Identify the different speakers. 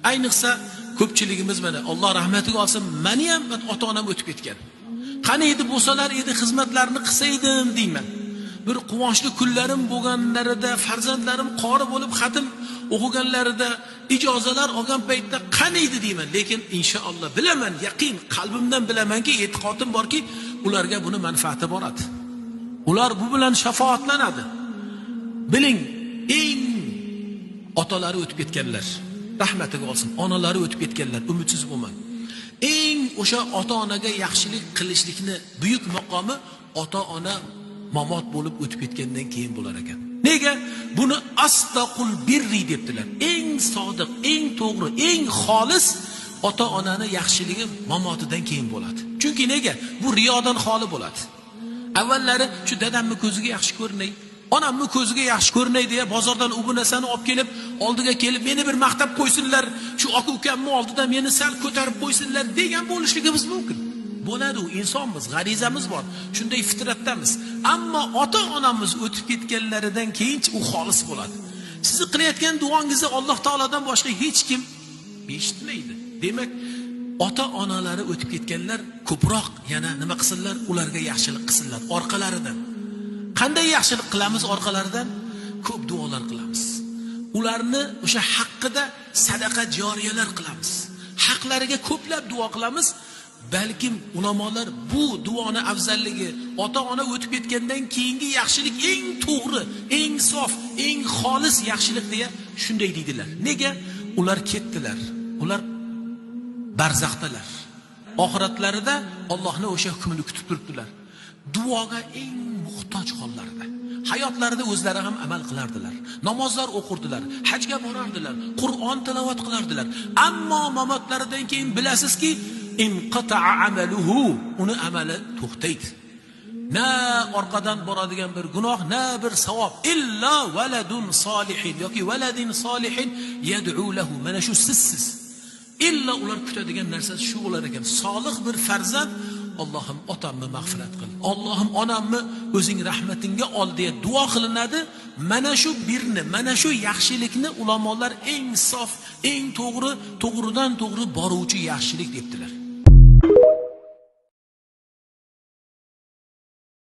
Speaker 1: Ayniqsa ko'pchiligimiz mana Alloh rahmatiga olsin, meni ham ota-onam o'tib ketgan. Qani edi bo'lsalar edi, xizmatlarini qilsa edim deyman. Bir quvonchli kunlarim bo'lganlarida, farzandlarim qori bo'lib xatm o'qiganlarida, ijozalar olgan paytda qani edi deyman. Lekin inshaalloh bilaman, yaqin qalbimdan bilamanki, e'tiqodim borki, ularga buni manfaati boradi. Ular bu bilan shafoatlanadi. Biling, eng otalari o'tib ketganlar, rahmatiga olsin, onalari o'tib ketganlar, umidsiz bo'lmang. Eng o'sha ota-onaga yaxshilik qilishlikni buyuk maqomi ota-ona mamot bo'lib o'tib ketgandan keyin bo'lar ekan. Nega? Buni astaqul birri debdilar. Eng sodiq, eng to'g'ri, eng xolis ota-onani yaxshiligi mamotidan keyin bo'ladi. Chunki nega? Bu riyodan xoli bo'ladi. Avvallari shu dadamni ko'ziga yaxshi ko'rinay, onamni ko'ziga yaxshi ko'rinay deya bozordan u bu narsani olib kelib, oldiga kelib meni bir maqtab qo'ysinlar, shu aka-ukamni oldida meni sal ko'tarib qo'ysinlar degan bo'lishligimiz mumkin. Bo'ladi, u insonmiz, g'arizamiz bor. Shunday fitratdamiz. Ammo ota-onamiz o'tib ketganlaridan keyin u xolis bo'ladi. Siz qilayotgan duongizni Alloh taoladan boshqa hech kim eshitmaydi. Demak, ota-onalari o'tib ketganlar ko'proq yana nima qilsinlar, ularga yaxshilik qilsinlar orqalaridan. Qanday yaxshilik qilamiz orqalaridan? Ko'p duolar qilamiz. Ularni o'sha haqqida sadaqa joriyalar qilamiz. Haqlariga ko'plab duo qilamiz. Balkim ulamolar bu duoni afzalligi ota-ona o'tib ketgandan keyingi yaxshilik eng to'g'ri, eng sof, eng xolis yaxshilik deya shunday deydilar. Nega? Ular ketdilar. Ular barzaxdalar. Oxiratlarida Allohning o'sha hukmini kutib turibdilar. Duoga eng muhtoj hollarda. Hayotlarida o'zlari ham amal qilardilar. Namozlar o'qirdilar, hajga borardilar, Qur'on tilovat qilardilar. Ammo mamotlaridan keyin bilasizki, inqata'a amaluhu, uni amali to'xtaydi. Na orqadan boradigan bir gunoh, na bir savob, illa valadun solihin yoki valadin solihin yad'u lahu. Mana shu sizsiz. Illa ular kutadigan narsasi shu bo'lar ekan. Solih bir farzand, Allohim otamni mag'firat qil, Allohim onamni o'zing rahmatingga ol deya duo qilinadi. Mana shu birni, mana shu yaxshilikni ulamolar eng sof, eng to'g'ri, to'g'ridan to'g'ri boruvchi yaxshilik debdilar.